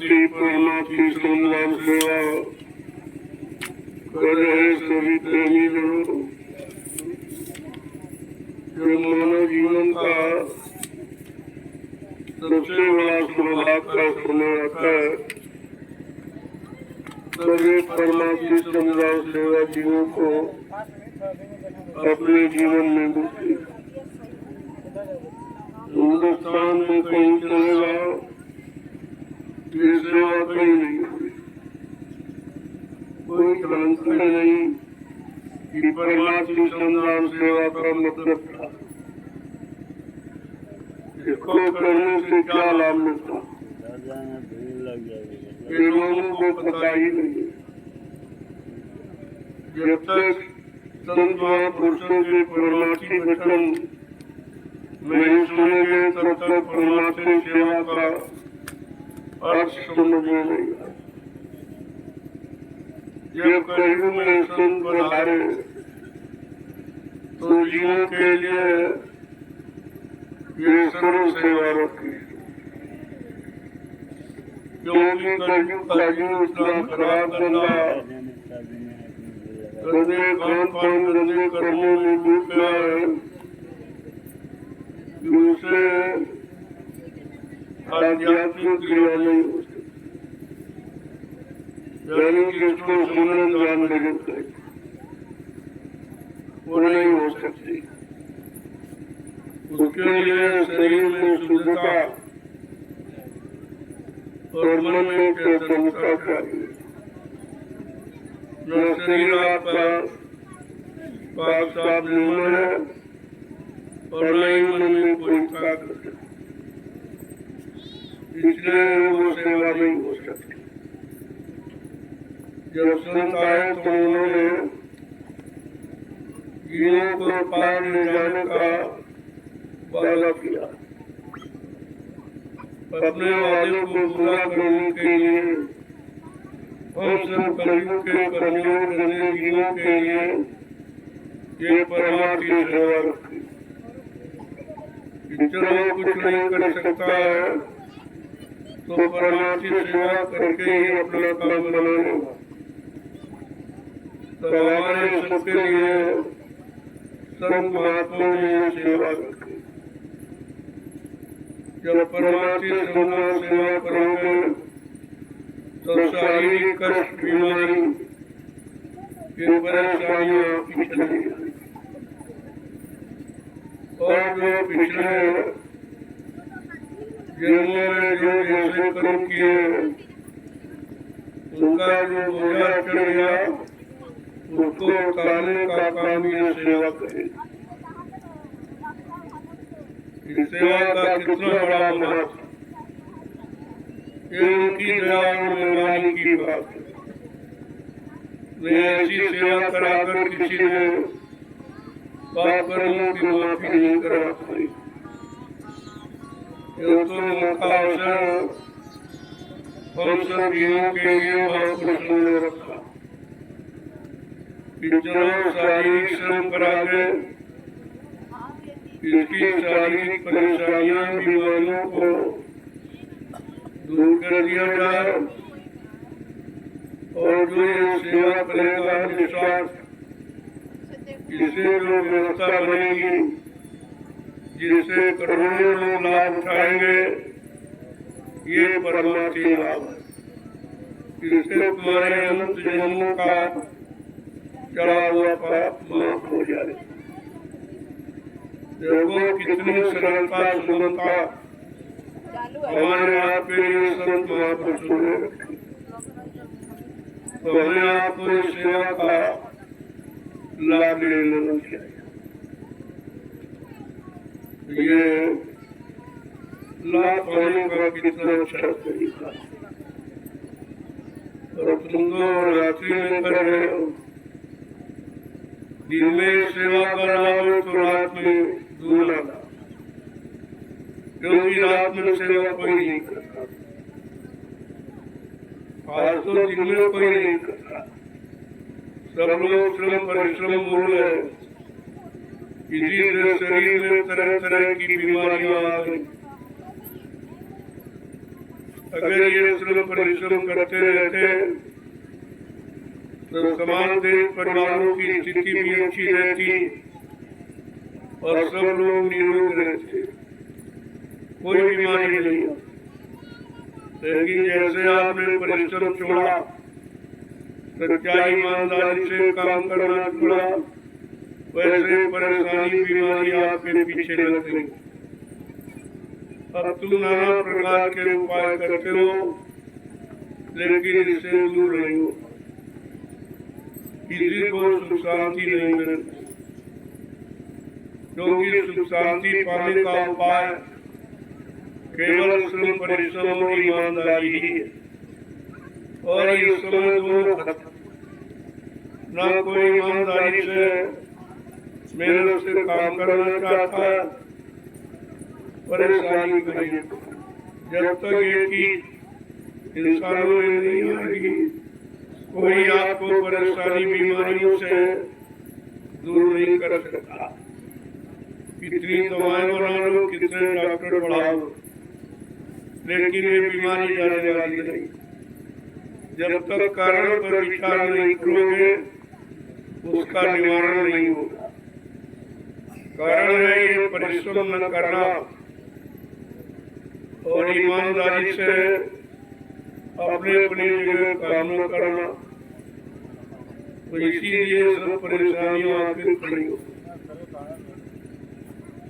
श्री परमात्मा संग्राम सेवा कर रहे सभी प्रेमी लोगों, जो मानव जीवन का सबसे बड़ा सौभाग्य का समय आता है, सभी परमात्मा संग्राम सेवा जीवों को अपने जीवन में घुसे। हिंदुस्तान में कहीं चले जाओ, ये सेवा कहीं नहीं हुई। कोई जानता नहीं कि परमात्मा संग्राम सेवा का मतलब था, इसको करने से क्या लाभ मिलता, ये लोगों को पता ही नहीं। जब तक संत महापुरुषों के परमार्थी वचन नहीं सुनेंगे, तब तक परमात्मा सेवा का अर्थ समझ में नहीं आए। जब कलयुग में संत पधारे तो जीवों के लिए ये सर्व सेवा रखी, क्योंकि कलयुग का जीव इतना खराब गंदा गंदे खान पान गंदे करने में डूब गया है, उसे आध्यात्मिक क्रिया नहीं हो सकती, यानी जिसको सुमरन ध्यान भजन कहे, वो नहीं हो सकती। उसके लिए शरीर में शुद्धता और मन में चेतनता चाहिए। न शरीर आपका पाक साफ निर्मल है और न ही मन में कोई ताकत है, इसलिए वो सेवा नहीं हो सकती। जब संत आए तो उन्होंने जीवों को पार ले जाने का वादा किया। अपने वादे को पूरा करने के लिए हम सब कलयुग के कमजोर गंदे जीवों के लिए ये परमात्मा सेवा रखी। चलो कुछ नहीं कर सकता है तो परमात्मा सेवा करके ही अपना काम बनाएगा। तो हमारे सबके लिए संत महात्मा ने ये सेवा रखी। जब परमात्मा संग्राम सेवा करोगे तो शारीरिक कष्ट, बीमारी, ये परेशानियां आपकी चली जाएगी। और जो पिछले जन्मों में जो जैसे कर्म किए, उनका जो बोझा चढ़ गया, उसको उतारने का काम ये सेवा करेगा। इस सेवा का कितना बड़ा महत्व, ये उनकी दया और मेहरबानी की बात है। मैं ऐसी सेवा कराकर किसी ने पाप कर्मों की माफी नहीं करा पाई। ये तो मौका अवसर हम सब जीवों के लिए महापुरुषों ने रखा। चलो शारीरिक श्रम करा के इसकी शारीरिक परेशानियां, बीमारियों को दूर कर दिया जाए, और जो ये सेवा करेगा निस्वार्थ, इससे जो व्यवस्था बनेगी, जिससे करोड़ों लोग लाभ उठाएंगे, ये परमात्मा लाभ है। इससे तुम्हारे अनंत जन्मों का चढ़ा हुआ पाप माफ हो जाए। देखो कितनी सरलता सुगमता हमारे आप के लिए संत महापुरुषों ने रखी। तो हमें आपको इस सेवा का लाभ ले लेना चाहिए। ये लाभ पाने का कितना अच्छा तरीका, और तुम तो रात्रि में कर रहे हो। दिन में सेवा करना हो तो रात में दूल्हा, क्योंकि रात में सेवा कोई नहीं करता। आज तो दिन में कोई नहीं करता, सब लोग श्रम परिश्रम मूल है। इसी से शरीर में तरह तरह की बीमारियां आ गई। अगर ये श्रम परिश्रम करते रहते तो समाज देश परिवारों की स्थिति भी अच्छी रहती और सब लोग निरोग रहते, कोई बीमारी नहीं। लेकिन जैसे आपने परिश्रम छोड़ा, सच्चाई ईमानदारी से काम करना छोड़ा, वैसे परेशानी बीमारी आपके पीछे लग गई। अब तुम नाना प्रकार के उपाय करते हो, लेकिन इससे दूर नहीं हो, किसी को सुख शांति नहीं मिलती, क्योंकि सुख शांति पाने का उपाय केवल श्रम परिश्रम और ईमानदारी ही है। और इस समय दोनों खत्म, न कोई ईमानदारी से मेहनत से काम करना चाहता है, परेशानी करिए। जब तक ये चीज इंसानों में नहीं आएगी, कोई आपको परेशानी बीमारियों से दूर नहीं कर सकता। कितनी दवाएं बना लो, कितने डॉक्टर बढ़ा लो, लेकिन ये बीमारी जाने वाली नहीं। जब तक कारण पर विचार नहीं करोगे, उसका निवारण नहीं होगा। कारण है ये परिश्रम न करना और ईमानदारी से अपने अपनी जगह काम न करना, तो इसीलिए सब परेशानियां आखिर खड़ी हो।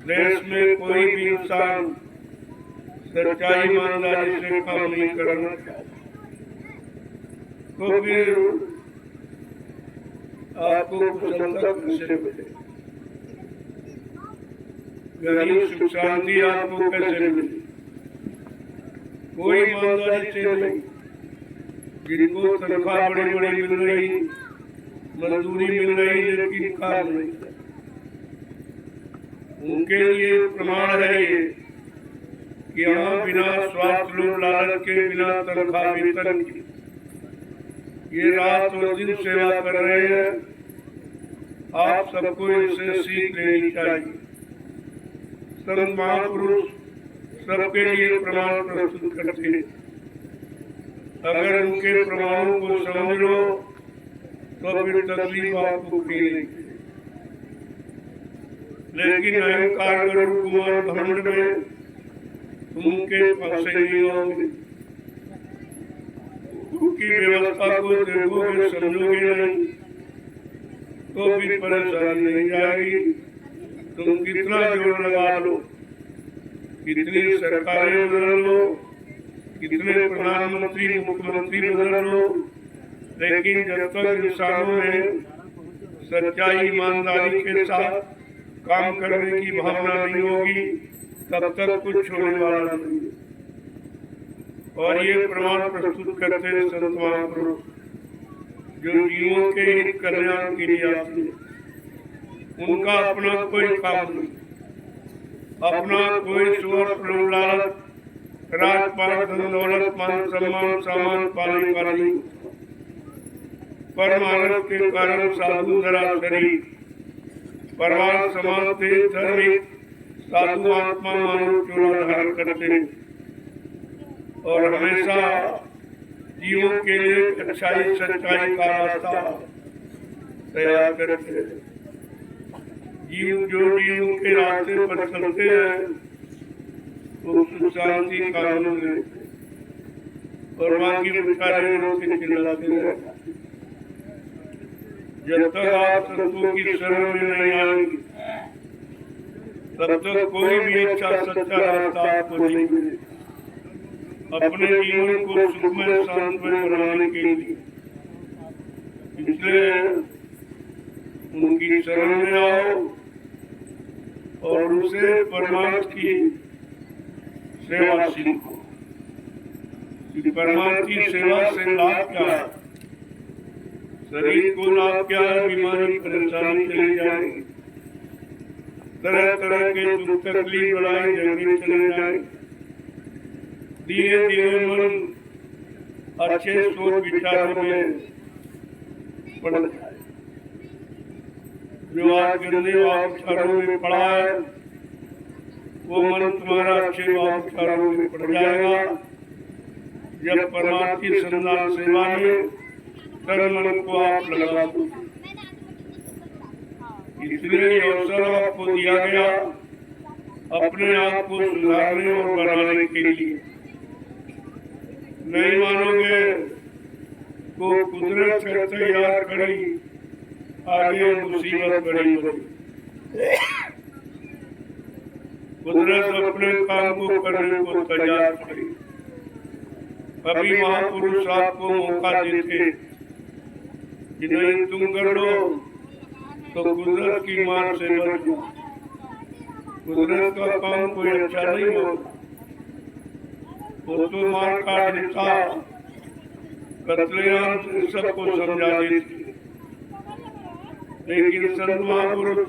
देश में कोई भी इंसान सच्चाई ईमानदारी से काम नहीं करना चाहता, तो फिर आपको कुशलता कैसे मिले, गरीब सुख शांति आपको कैसे मिले? कोई ईमानदारी से नहीं। जिनको तनख्वाह बड़ी बड़ी मिल रही, मजदूरी मिल रही, लेकिन काम नहीं, उनके लिए प्रमाण है ये कि यहाँ बिना स्वार्थ लोभ लालच के, बिना तनख्वाह वेतन की ये रात और दिन सेवा कर रहे हैं। आप सबको इससे सीख लेनी चाहिए। संत महापुरुष सबके लिए प्रमाण प्रस्तुत करते हैं। अगर उनके प्रमाणों को समझ लो तो फिर तकलीफ आपको नहीं। लेकिन अहंकार गरुड़ कुमार घमंड में उनके फंसे नहीं होंगे, उनकी व्यवस्था को देखोगे समझोगे नहीं, तो फिर परेशानी नहीं जाएगी। तुम कितना जोर लगा लो, कितनी सरकारें बदल लो, कितने प्रधानमंत्री मुख्यमंत्री बदल लो, लेकिन जब तक इंसानों में सच्चाई ईमानदारी के साथ काम करने की भावना नहीं होगी, तब तक कुछ होने वाला नहीं। और ये प्रमाण प्रस्तुत करते हैं संत महापुरुष, जो जीवों के हित कल्याण के लिए आते हैं। उनका अपना कोई काम नहीं, अपना कोई स्वार्थ लोभ लालच, राजपाट धन दौलत मान सम्मान सामान पाने का नहीं। परमानंद के कारण साधु धरा शरीर, परवान समाज से धर्म साधु आत्मा मानव चोला धारण करते हैं और हमेशा जीवों के लिए अच्छाई सच्चाई का रास्ता तैयार करते हैं। जीव जो जीव के रास्ते पर चलते हैं तो सुख शांति कानून लेते और बाकी बेचारे लोग चिल्लाते रहते। जब तक आप संतों की शरण में नहीं आएंगे, तब तक कोई भी अच्छा सच्चा रास्ता आपको नहीं मिलेगा। अपने जीवन को सुखमय शांतमय बनाने के लिए इसलिए उनकी शरण में आओ और उनसे परमात्मा की सेवा सीखो। परमात्मा की सेवा से लाभ क्या है? शरीर को लाभ क्या है? बीमारी परेशानी चली जाएगी, तरह तरह के दुख तकलीफ लड़ाई झगड़े चले जाएंगे। धीरे धीरे मन अच्छे सोच विचारों में पड़ जाए। जो आज गंदे विचारों में पड़ा है वो मन तुम्हारा अच्छे विचारों में पड़ जाएगा जब परमात्मा की संदान सेवा में तन मन को आप लगा दो। इसलिए ये अवसर आपको दिया गया अपने आप को सुधारने और बनाने के लिए। नहीं मानोगे तो कुदरत से तैयार करी, आगे मुसीबत बड़ी बड़ी। कुदरत अपने काम को करने को तैयार करी। कभी महापुरुष आपको मौका देते कि नहीं तुम कर लो, तो कुदरत की मार से बच जाओ। कुदरत का काम कोई अच्छा नहीं होता, वो तो मार काट देता, कत्लेआम सबको समझा देती। लेकिन संत महापुरुष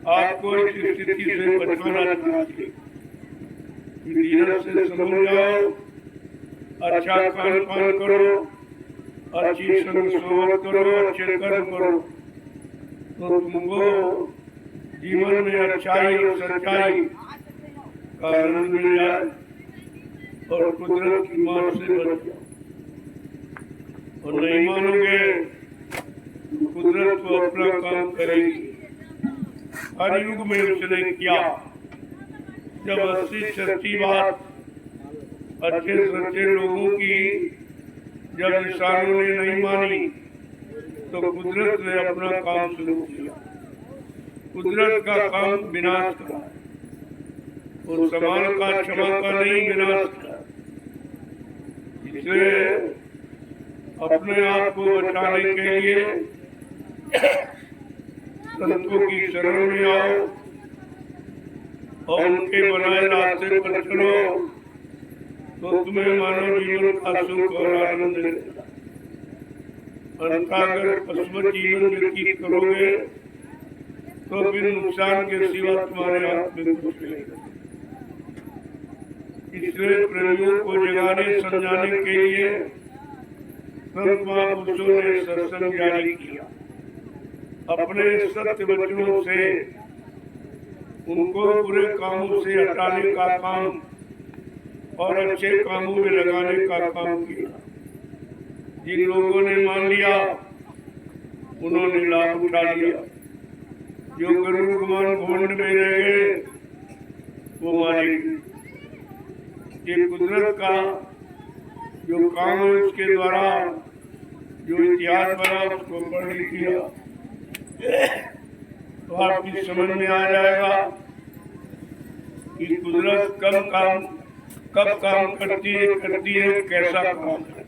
आपको इस स्थिति से बचाना चाहते। धीरज से समझ जाओ, अच्छा खान पान करो, अच्छी संग सोबत करो, अच्छे कर्म करो, तो तुमको जीवन में अच्छाई और सच्चाई का आनंद मिल जाए और कुदरत की मार से बच जाओ। और नहीं मानोगे कुदरत को अपना काम करेगी। हर युग में उसने किया। जब असली सच्ची बात अच्छे सच्चे लोगों की जब इंसानों ने नहीं मानी, तो कुदरत ने अपना काम शुरू किया। कुदरत का काम विनाश का और समाज का क्षमा का नहीं, विनाश का। इसलिए अपने आप को बचाने के लिए संतों की शरण में आओ और उनके बनाए रास्ते पर चलो, तो तुम्हें मानव जीवन का सुख और आनंद मिलेगा। अगर पशु जीवन व्यतीत करोगे तो फिर नुकसान के सिवा तुम्हारे हाथ में कुछ नहीं। इसलिए प्रेमियों को जगाने समझाने के लिए संत महापुरुषों ने सत्संग जारी किया। अपने सत्य वचनों से उनको बुरे कामों से हटाने का काम और अच्छे कामों में लगाने का काम किया। जिन लोगों ने मान लिया उन्होंने लाभ उठा लिया। जो गरुड़ गुमान घमंड में रह गए वो मारे गए। ये कुदरत का जो काम है उसके द्वारा जो इतिहास बना उसको पढ़ लिखिए तो आपकी समझ में आ जाएगा कि कुदरत कब काम करती है कैसा काम करती है।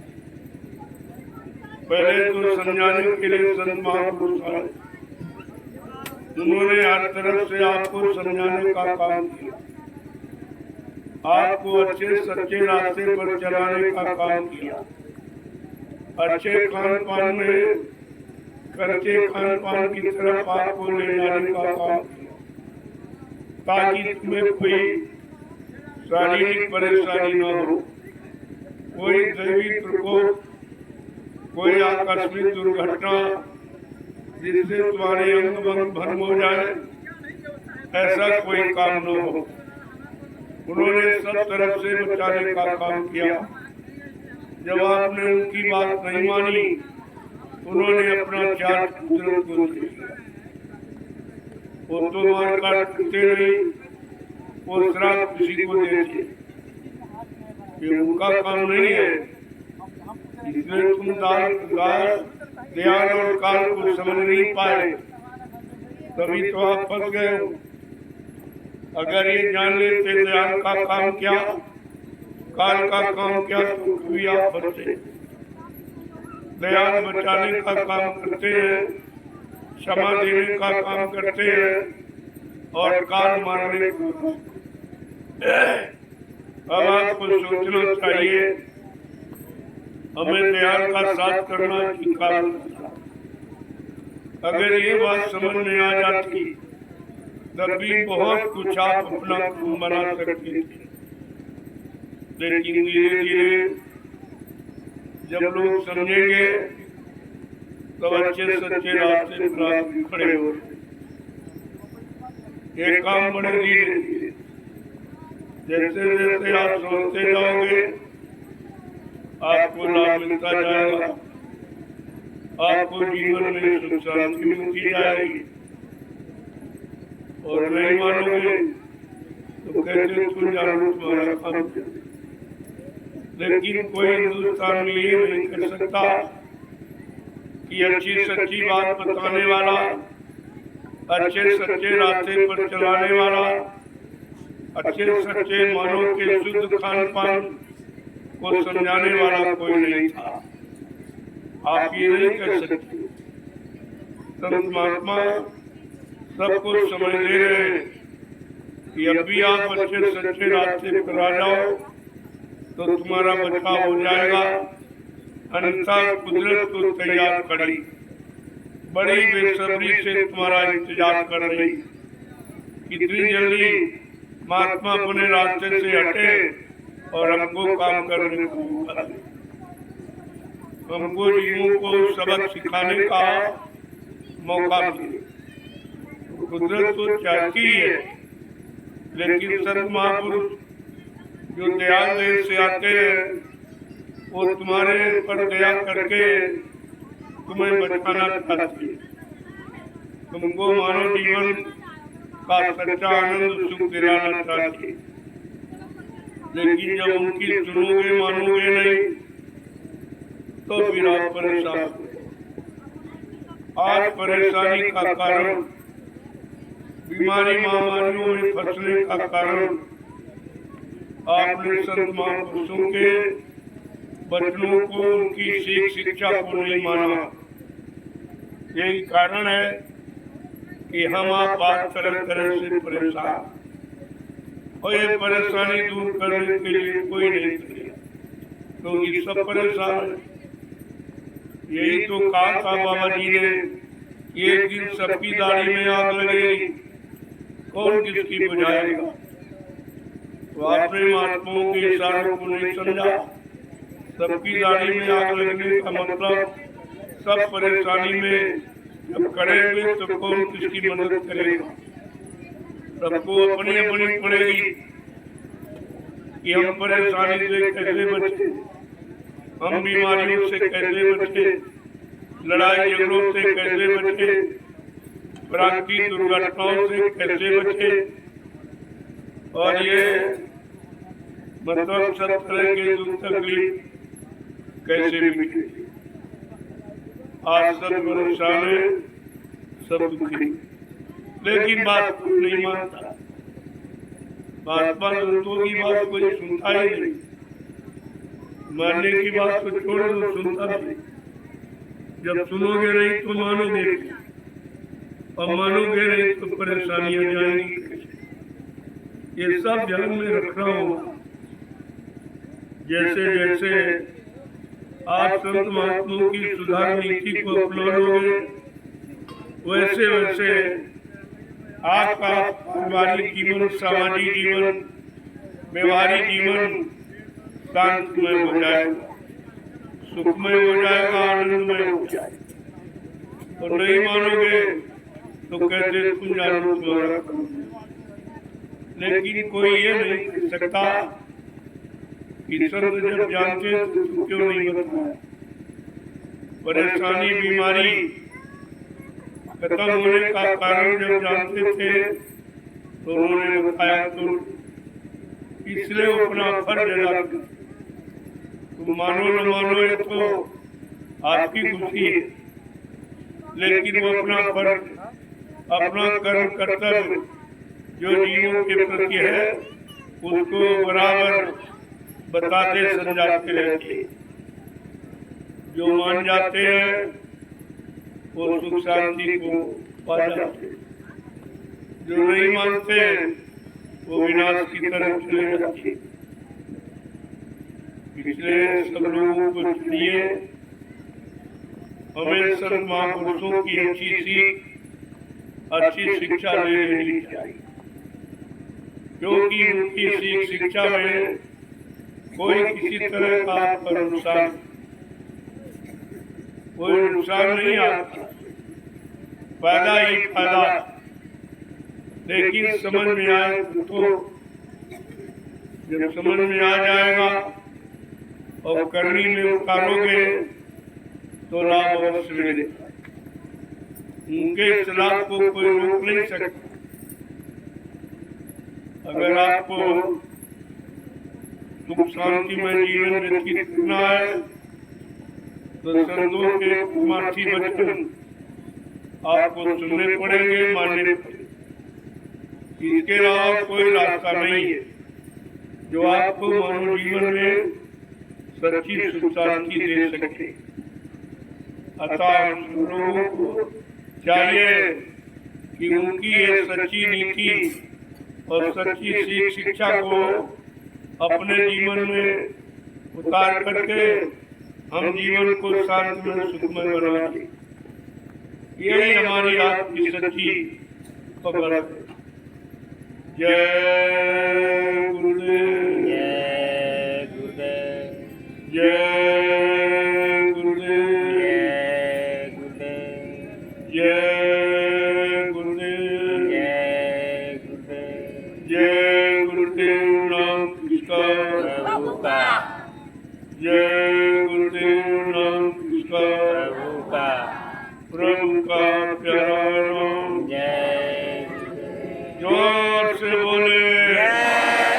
पहले तो समझाने के लिए संत महापुरुष आए, उन्होंने हर तरफ से आपको समझाने का काम किया, आपको अच्छे सच्चे रास्ते पर चलाने का काम किया, अच्छे खान पान में कच्चे खान पान की तरफ आपको ले जाने का काम किया, ताकि तुम्हें कोई शारीरिक परेशानी न हो, कोई दैवी प्रकोप, कोई आकस्मिक दुर्घटना जिससे तुम्हारे अंग वंग भंग हो जाए, ऐसा कोई काम न हो। उन्होंने सब तरफ से बचाने का काम किया। जब आपने उनकी बात नहीं मानी, उन्होंने अपना चार्ज कुदरत को दे दिया। वो तो मार काट करते नहीं, वो श्राप किसी को देते, ये उनका काम नहीं है। इसलिए तुम ध्यान और काल को समझ नहीं पाए, तभी तो आप फंस गए हो। अगर ये जान लेते ध्यान का काम क्या, काल का काम क्या, तो कभी आप फंसते। ध्यान बचाने का काम करते हैं, क्षमा देने का काम करते हैं और काल मारने का। अब आपको सोचना चाहिए हमें ध्यान का साथ करना कि काल। अगर ये बात समझ में आ जाती तब भी बहुत कुछ आप अपना बना सकते थे। लेकिन धीरे धीरे जब लोग समझेंगे तब अच्छे सच्चे रास्ते पर खड़े हो। ये काम बड़े धीरे धीरे, जैसे जैसे आप सोचते जाओगे आपको लाभ मिलता जाएगा, आपको जीवन में सुख शांति मिलती जाएगी। और नहीं मानोगे तो कैसे तुम जानो तुम्हारा काम चले। लेकिन कोई हिंदुस्तान में ये नहीं कर सकता कि अच्छी सच्ची बात बताने वाला, अच्छे सच्चे रास्ते पर चलाने वाला, अच्छे सच्चे मानव के शुद्ध खान पान को समझाने वाला कोई नहीं था। आप ये नहीं कर सकते। संत महात्मा सबको समझ दे रहे हैं कि अब भी आप अच्छे सच्चे रास्ते पर आ जाओ तो तुम्हारा बचाव हो जाएगा, अन्यथा कुदरत को तैयार करी, बड़ी बेसब्री से तुम्हारा इंतजार कर रही। कितनी जल्दी महात्मा अपने रास्ते से हटे और हमको काम करने को मौका दे, हमको जीवों को सबक सिखाने का मौका मिले। कुदरत तो चाहती है, लेकिन संत महापुरुष जो दया देश से आते हैं वो तुम्हारे पर दया करके तुम्हें बचाना चाहती है, तुमको मानव जीवन का सच्चा आनंद सुख दिलाना चाहती है। लेकिन जब उनकी सुनोगे मानोगे नहीं तो फिर आप परेशान हो। आज परेशानी का कारण, बीमारी महामारियों में फंसने का कारण आपने संत महापुरुषों के वचनों को, उनकी सीख शिक्षा को नहीं माना। यही कारण है कि हम आप बात तरह तरह से परेशान, और ये परेशानी दूर करने के लिए कोई नहीं करेगा, क्योंकि सब परेशान है। यही तो कहा था बाबा जी ने, एक दिन सबकी दाढ़ी में आग लगेगी, कौन किसकी बुझाएगा। तो आपने महात्माओं के इशारों को नहीं समझा। सबकी दाढ़ी में आग लगने का मतलब सब परेशानी में जब करेंगे तो कौन किसकी मदद करेगा। सबको अपनी अपनी पड़ेगी कि हम परेशानी से कैसे बचे, हम बीमारियों से कैसे बचे, लड़ाई झगड़ों से कैसे बचे, प्राकृतिक दुर्घटनाओं से कैसे बचे, और ये मतलब सब तरह के दुख तकलीफ कैसे मिटे। आज सब परेशान है, सब दुखी, लेकिन बात कोई नहीं मानता। महात्मा संतों की बात कोई सुनता ही नहीं, मानने की बात को छोड़ दो, सुनता नहीं। जब सुनोगे नहीं तो मानोगे, और मानोगे नहीं तो परेशानियां जाएंगी। ये सब ध्यान में रखना होगा। जैसे जैसे आप संत महात्माओं की सुधार नीति को अपना लोगे, वैसे वैसे आपका पारिवारिक जीवन, सामाजिक जीवन, व्यवहारिक जीवन शांतमय हो जाएगा, सुखमय हो जाएगा, आनंदमय हो जाएगा। और नहीं मानोगे तो कैसे तुम जानो तुम्हारा काम। लेकिन कोई ये नहीं कह सकता कि संत जब जानते तो क्यों नहीं बताया। परेशानी बीमारी खत्म होने का कारण जब जानते थे तो उन्होंने बताया, तो इसलिए अपना फर्ज अदा किया। तुम मानो न मानो ये तो आपकी खुशी है, लेकिन वो अपना फर्ज, अपना कर्म कर्तव्य जो जीवों के प्रति है उसको बराबर बताते समझाते रहते। जो मान जाते हैं वो सुख शांति को पा जाते, जो नहीं मानते वो विनाश की तरफ चले जाते। इसलिए सब लोगों को चाहिए हमें संत महापुरुषों की अच्छी सीख, अच्छी शिक्षा ले लेनी चाहिए, क्योंकि उनकी सीख शिक्षा में कोई किसी तरह का पर नुकसान, कोई नुकसान नहीं आता, फायदा ही फायदा। लेकिन समझ में आए तो जब समझ में आ जाएगा और करनी में उतारोगे तो लाभ अवश्य मिलेगा। उनके इस लाभ को कोई रोक नहीं सकता। अगर आपको सुख शांति में जीवन व्यतीत करना है तो संतों के परमार्थी वचन आपको सुनने पड़ेंगे, मानने पड़ेंगे। इसके अलावा कोई रास्ता नहीं है जो आपको मानव जीवन में सच्ची सुख शांति दे सके। अतः लोगों को चाहिए कि उनकी ये सच्ची नीति और सच्ची शिक्षा को अपने जीवन में उतार करके हम जीवन को शांत में सुखमय बनाए। यही हमारी आपकी सच्ची खबर है। जय गुरुदेव, जय गुरुदेव, जय गुरुदेव, जय गुरुदेव, जय गुरुदेव, जय गुरुदेव, जय गुरुदेव नाम किसका, प्रभु का, जय गुरुदेव नाम किसका, प्रभु का, प्रभु का प्यारा नाम। जय गुरुदेव, जोर से बोले, जय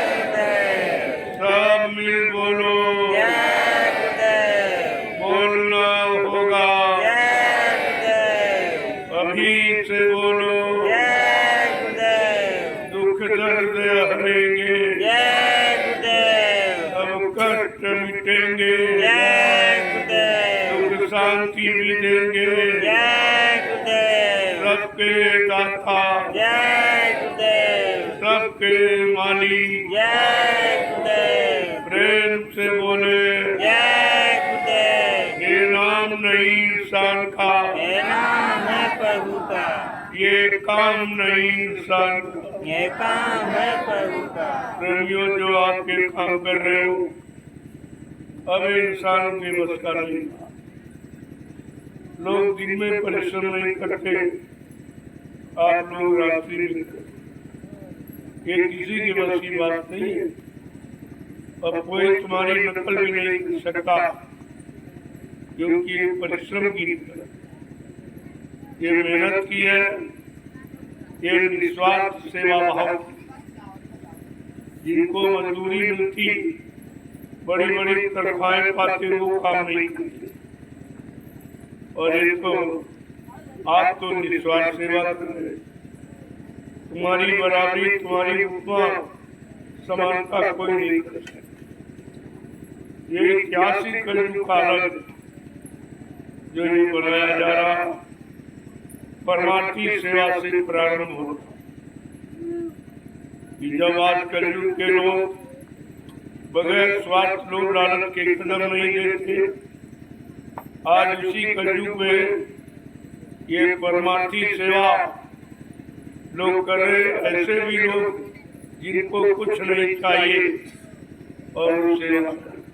गुरुदेव, सब मिल बोलो, जय गुरुदेव, बोलना होगा, जय गुरुदेव, अभी से बोलो, जय गुरुदेव, दुख दर्द हरेंगे, जय गुरुदेव, सब कष्ट मिटेंगे, जय गुरुदेव, सुख शांति भी देंगे, जय गुरुदेव, सबके दाता, जय गुरुदेव, सबके मालिक, जय गुरुदेव, प्रेम से बोले, जय गुरुदेव, ये नाम नहीं इंसान का, ये नाम है प्रभु का, ये काम नहीं इंसान का। ये काम है प्रभु का। प्रेमियों, जो आपके काम कर रहे हो अब इंसान के बस का नहीं। लोग दिन में परिश्रम नहीं करते, आप लोग रात्रि में करते। ये किसी के बस की बात नहीं है। अब कोई तुम्हारी नकल भी नहीं कर सकता, क्योंकि ये परिश्रम की है, ये मेहनत की है, ये निस्वार्थ सेवा भाव की। जिनको मजदूरी मिलती, बड़ी बड़ी तनख्वाहें पाते, वो काम नहीं करते। और इसको आप तो निस्वार्थ सेवा कर रहे। तुम्हारी बराबरी, तुम्हारी उपमा, समानता कोई नहीं कर सकता। ये ऐतिहासिक कलयुग काल जो ये बनाया जा रहा, परमार्थी सेवा से प्रारंभ होता। जब आज कलयुग के लोग बगैर स्वार्थ लोग लालच के कदम नहीं देते, आज उसी कलयुग में ये परमार्थी सेवा लोग कर रहे। ऐसे भी लोग जिनको कुछ नहीं चाहिए और वो सेवा करें।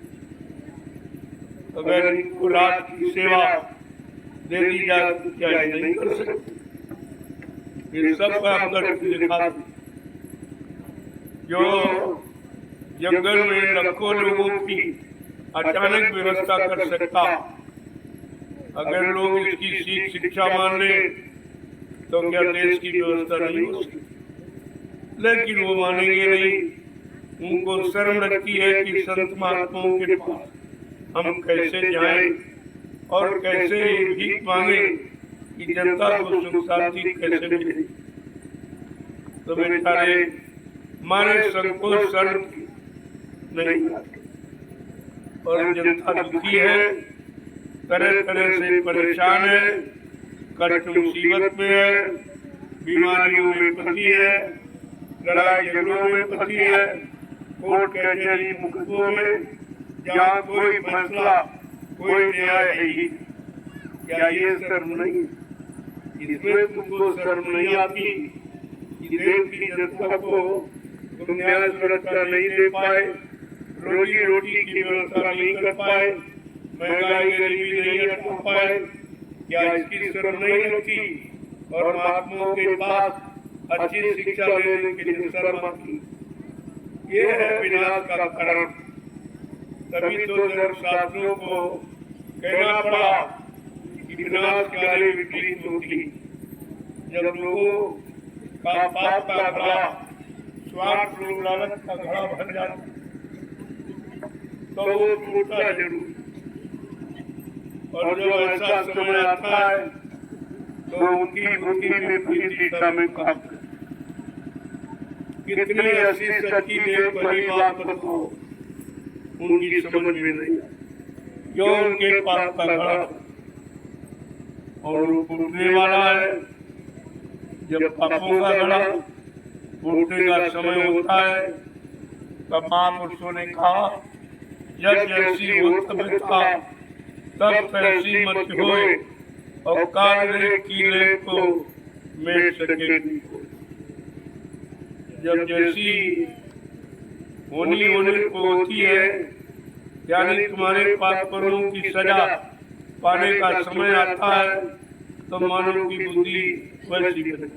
अगर इनको राज की सेवा दे दी जाए तो क्या ये नहीं कर सकते? ये सब काम करके दिखाते। जो जंगल में लाखों लोगों की अचानक व्यवस्था कर सकता, अगर लोग इसकी सीख शिक्षा मान ले तो क्या देश की व्यवस्था नहीं हो सकती? लेकिन वो मानेंगे नहीं। उनको शर्म लगती है कि संत महात्माओं के पास हम कैसे जाएं और कैसे भीख मांगे कि जनता को सुख शांति कैसे मिले। तो बेचारे हमारे संकोच शर्म नहीं आते और जनता दुखी है, तरह तरह से परेशान है, कष्ट मुसीबत में है, बीमारियों में फंसी है, लड़ाई झगड़ों में फंसी है, कोर्ट कचहरी मुकदमों में, जहाँ कोई फैसला, कोई न्याय है ही। क्या ये शर्म नहीं? इसमें तुमको शर्म नहीं आती कि देश की जनता को तुम न्याय सुरक्षा नहीं दे पाए, रोजी रोटी की व्यवस्था नहीं कर पाए, महंगाई गरीबी नहीं हटा पाए? क्या इसकी शर्म नहीं लगती? और महात्माओं के पास अच्छी शिक्षा लेने के लिए शर्म आती? ये है विनाश का कारण। तभी तो धर्मशास्त्रों को कहना पड़ा कि विनाश कार्य विपरीत होती। जब लोगों का पाप का घड़ा, स्वार्थ लोग लालच का घड़ा भर जाता तो वो टूटता जरूर। और जब ऐसा समय आता है तो उनकी बुद्धि में पूरी दिशा में काम करे। कितनी ऐसी सच्ची देव बड़ी बात बताओ, उनकी समझ में नहीं, क्यों उनके पाप का घड़ा और वो टूटने वाला है। जब पापों का घड़ा टूटने का समय होता है तब महापुरुषों ने कहा, जब जैसी उत्तमता तब तैसी मत होए, और काले कीले को मेट सकेगी। जब जैसी होने को होती है, यानी तुम्हारे पापों की सजा पाने का समय आता है, तो मानव की बुद्धि वैसी बने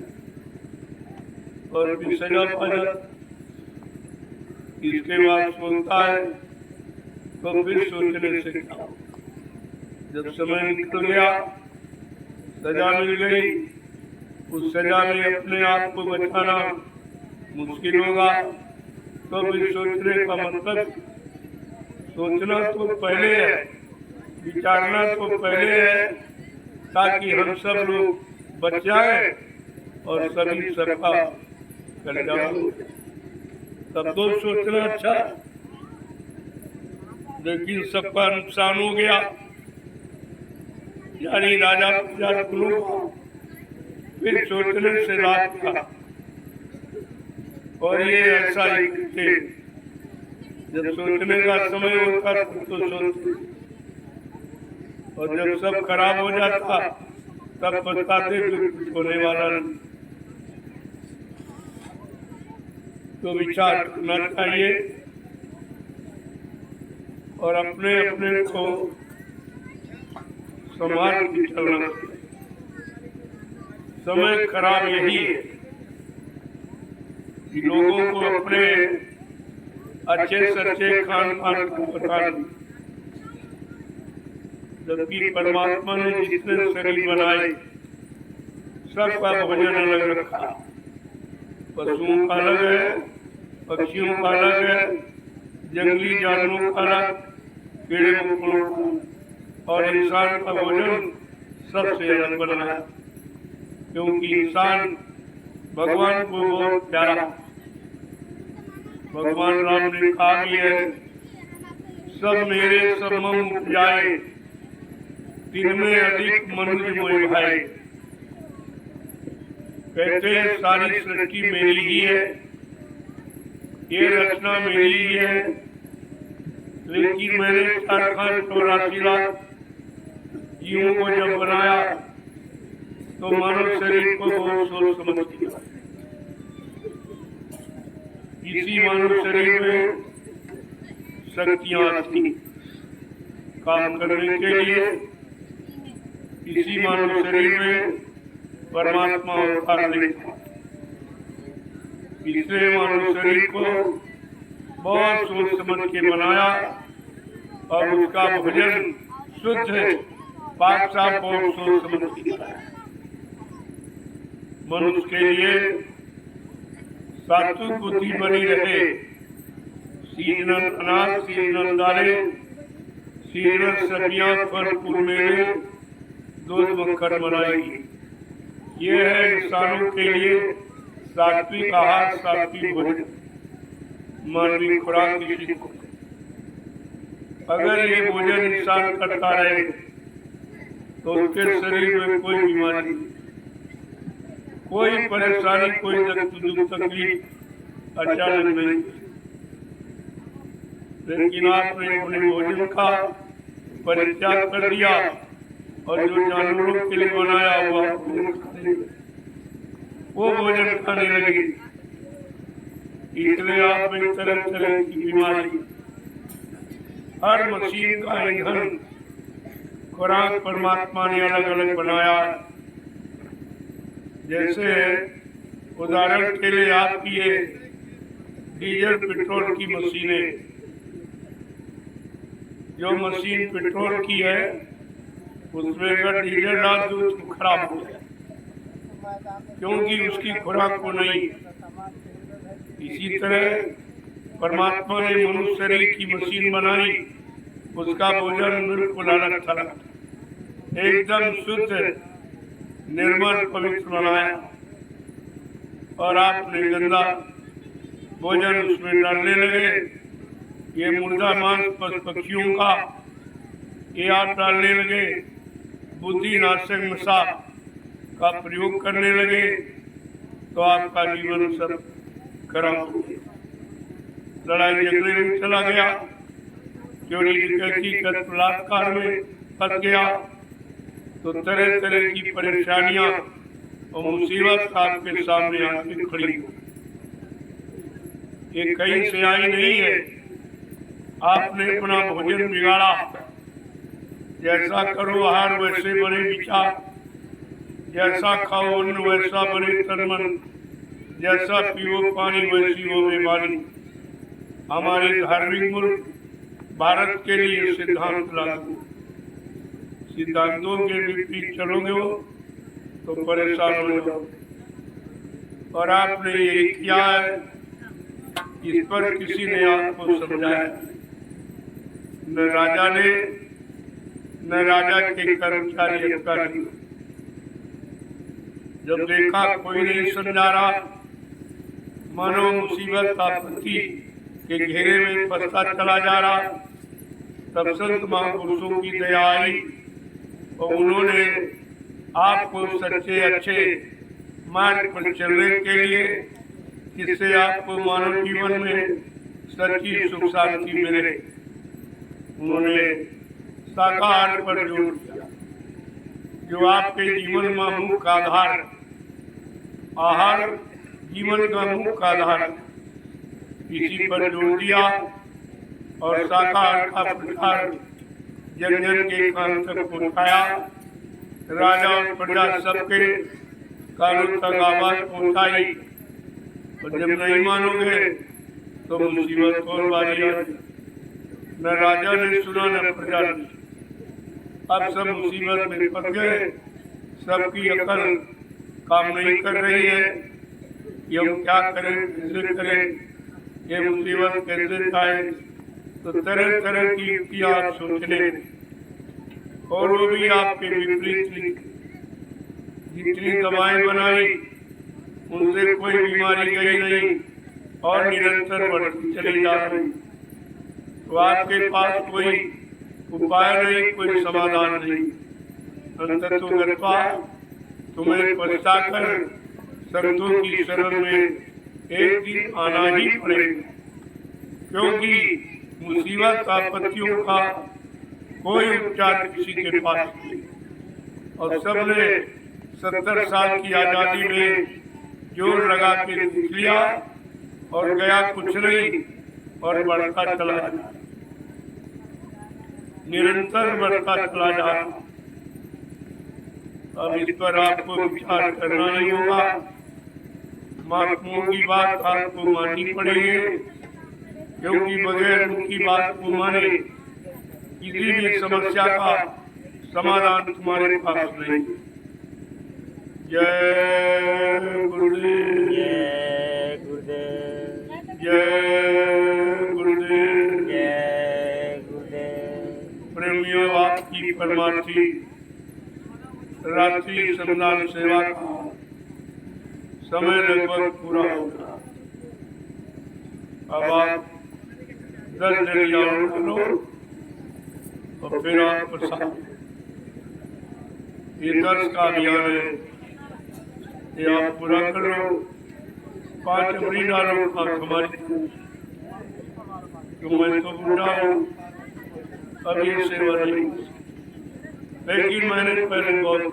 और फिर सजा पा जाती। इसके बाद सोचता है तो फिर सोचने से क्या, जब समय निकल गया, सजा मिल गई, उस सजा में अपने आप को बचाना मुश्किल होगा, तो फिर सोचने का मतलब, सोचना तो पहले है, विचारना तो पहले है, ताकि हम सब लोग बच जाए और सभी सबका कल्याण हो। तब तो सोचना अच्छा, लेकिन सबका नुकसान हो गया, यानी राजा प्रजा कुलों का। फिर सोचने से लाभ था, और ये ऐसा ही करते, जब सोचने का समय होता तो सोचते, और जब सब खराब हो जाता तब पछताते कुछ होने वाला नहीं। तो विचार करना चाहिए और अपने अपने को संभाल के चलना। समय खराब यही है कि लोगों को अपने अच्छे से अच्छे खान पान को बता दी, जबकि परमात्मा ने जितने शरीर बनाए सबका भोजन अलग रखा। पशुओं का अलग है, पक्षियों का अलग है, जंगली जानवरों का अलग, कीड़े मकोड़ों का, और इंसान का भोजन सबसे अलग बनाया, क्योंकि इंसान भगवान को बहुत प्यारा। भगवान राम ने कहा भी है, सब मेरे सब मम उपजाए, तिनमें अधिक मनुष्य मोहि भाई। कहते हैं सारी सृष्टि मेरी ही है, ये रचना मेरी ही है, लेकिन मैंने 484 लाख जीवों को जब बनाया तो मानव शरीर को बहुत सोच समझ किया। इसी मानव शरीर में शक्तियां थी काम करने के लिए, इसी मानव शरीर में परमात्मा अवतार लेता। इसलिए मानव शरीर को बहुत सोच समझ के बनाया, और उसका भोजन शुद्ध है, पाक साफ बहुत सोच समझ के बनाया। मनुष्य के लिए सात्विक बुद्धि बनी रहे, सीजनल अनाज, सीजनल दालें, सीजनल सब्जियां, फल फूल मेवे, दूध मक्खन बनाएगी। ये है इंसानों के लिए सात्विक आहार, सात्विक भोजन, मानवीय खुराक किसी को। अगर ये भोजन इंसान करता रहे तो उसके शरीर में कोई बीमारी नहीं, कोई परेशानी, कोई दुख तकलीफ अचानक नहीं। लेकिन आपने अपने भोजन का परित्याग कर दिया और जो जानवरों के लिए बनाया हुआ वो भोजन खाने लगे, इसलिए आप में तरह तरह की बीमारी। हर मशीन का ईंधन खुराक परमात्मा ने अलग अलग बनाया। जैसे उदाहरण के लिए आपकी ये डीजल पेट्रोल की मशीनें, जो मशीन पेट्रोल की है उसमें अगर डीजल डाल दो तो खराब हो जाए, क्योंकि उसकी खुराक को नहीं। इसी तरह परमात्मा ने मनुष्य शरीर की मशीन बनाई, उसका भोजन बिल्कुल अलग थलग, एकदम शुद्ध निर्मल पवित्र बनाया, और आपने गंदा भोजन उसमें डालने लगे। ये मुर्दा मांस पक्षियों का ये आप डालने लगे, बुद्धि नाशक नशा का प्रयोग करने लगे, तो आपका जीवन सब खराब हो गया। लड़ाई झगड़े में चला गया, चोरी डकैती कर बलात्कार में फंस गया, तो तरह तरह की परेशानियां और मुसीबत आपके सामने आके खड़ी हो। ये कहीं से आई नहीं है, आपने अपना भोजन बिगाड़ा। जैसा करो आहार वैसे बने विचार, जैसा खाओ अन्न वैसा बने तन मन, जैसा पियो पानी वैसी हो बेमानी। हमारे धार्मिक मुल्क भारत के लिए सिद्धांत लागू, सिद्धांतों के विपरीत चलोगे हो तो परेशान हो जाओ। और आपने यही किया है, इस पर किसी ने आपको समझाया, न राजा ने न राजा के कर्मचारी अधिकारी। जब देखा कोई नहीं समझा रहा, मानो मुसीबत आपत्ति के घेरे में फंसता चला जा रहा, तब संत महापुरुषों की दया आई और उन्होंने आपको सच्चे अच्छे मार्ग पर चलने के लिए, जिससे आपको मानव जीवन में सच्ची सुख शांति मिले, उन्होंने शाकाहार पर जोर दिया, जो आपके जीवन में मुख्य आधार। आहार जीवन का मुख्य आधार, इसी पर जोर दिया और शाकाहार का प्रचार जन जन के कान तक पहुँचाया। राजा और प्रजा सबके कानों तक आवाज पहुँचाई, और जब नहीं मानोगे तो मुसीबत और बारी आई। न राजा ने सुना न प्रजा ने, अब सब मुसीबत में फंस गए। सबकी अकल काम नहीं कर रही है कि हम क्या करें, कैसे करें, ये मुसीबत कैसे जाए। तो तरह तरह की युक्तियां आप सोचने, और वो भी आपके विपरीत। जितनी दवाएं बनाई उनसे कोई बीमारी गई नहीं, और निरंतर बढ़ती चली जा रही। तो आपके पास कोई उपाय नहीं, कोई समाधान नहीं। अंततः गत्वा तुम्हें पछताकर संतों की शरण में एक दिन आना ही पड़ेगा, क्योंकि मुसीबत आपत्तियों का कोई उपचार किसी के पास नहीं। और सबने 70 साल की आजादी में जोर लगा के देख लिया, और गया कुछ नहीं, और बढ़ता चला जा, निरंतर बढ़ता चला जा। अब इस पर आपको विचार करना ही होगा। महात्माओं की बात आपको माननी पड़ेगी, क्योंकि बगैर उनकी बात को माने किसी भी समस्या का समाधान तुम्हारे पास नहीं। जय गुरुदेव, जय गुरुदेव, जय गुरुदेव, जय गुरुदेव। प्रेमियों, आपकी परमार्थी रात्रि संदान सेवा का समय लगभग पूरा होगा। अब आप 10 जरिया लो और फिर आप प्रसाद, ये 10 का अभियान है, ये आप पूरा कर लो। 5 अमरी डालो आप हमारी, क्यों मैं तो बूढ़ा हूँ, अब ये सेवा नहीं। लेकिन मैंने पहले बहुत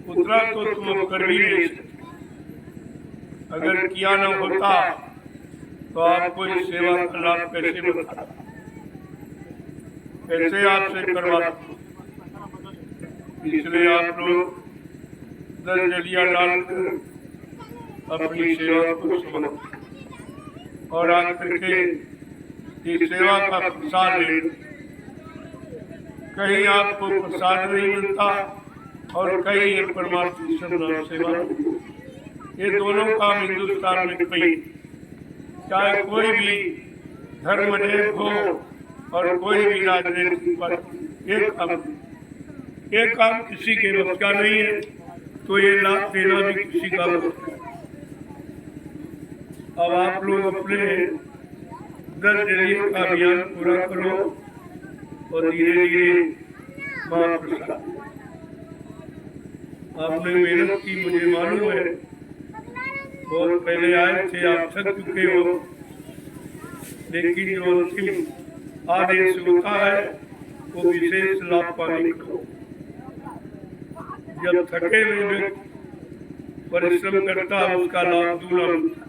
उतरा तो तुम कर भी नहीं सकते। अगर किया न होता तो आपको इस सेवा का लाभ कैसे मिलता, कैसे आपसे करवाता। इसलिए आप लोग 10 जलिया डालकर अपनी सेवा को समझो, और आकर के इस सेवा का प्रसाद ले। कहीं आपको प्रसाद नहीं मिलता और कहीं परमार्थी संत सेवा। ये दोनों काम हिंदुस्तान में कहीं, चाहे कोई भी धर्म हो और कोई भी राजनीतिक पार्टी, एक काम किसी के बस का नहीं है, तो ये लाभ देना भी किसी का बस है। अब आप लोग अपने 10 दिनों का अभियान पूरा करो और धीरे धीरे महाप्रसाद। आपने मेहनत की, मुझे मालूम है, बहुत पहले आए थे, आप थक चुके हो, लेकिन जो अंतिम आदेश होता है वो विशेष लाभ पाने को। जब थके हुए व्यक्ति परिश्रम करता है उसका लाभ दूना मिलता।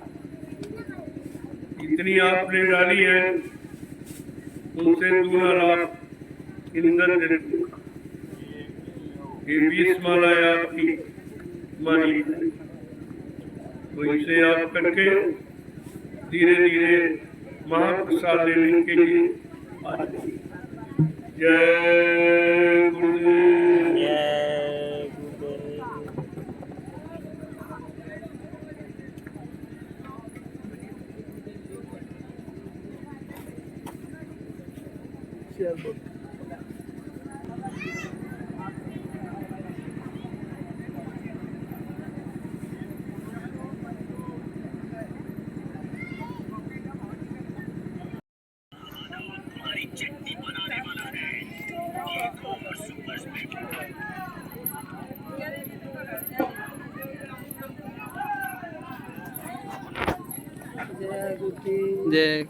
इतनी आपने डाली है, उनसे दूना लाभ इंद्र देते। ये 20 मालाएं आपकी मानी, तो इसे आप करके धीरे धीरे महाप्रसाद लेने के लिए आ जाइए। जय गुरुदेव। जय गुरुदेव। जय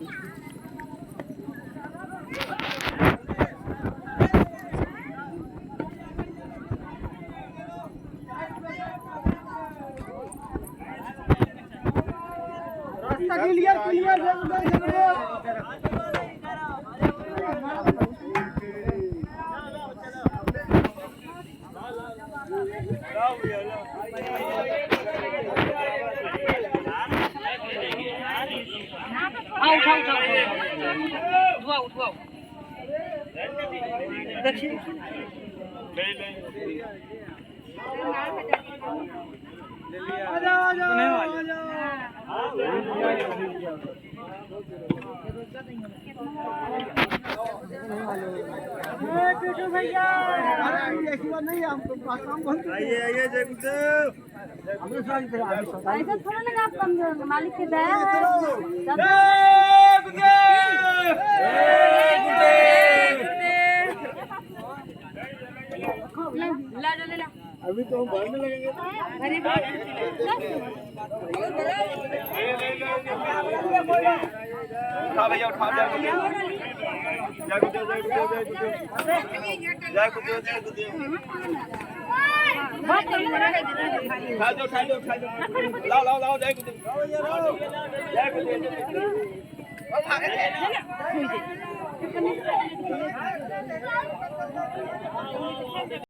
उठाओ देखिए भैया नहीं हमको काम बोलते आइए जय गुरुदेव। ऐसा थोड़ा लगा आप कम मालिक के दया है। अभी तो हम भरने लगेंगे। उठा भैया उठा जय गुरुदेव जय गुरुदेव जय गुरुदेव जय गुरुदेव खा दो लाओ जय गुरुदेव जय गुरुदेव।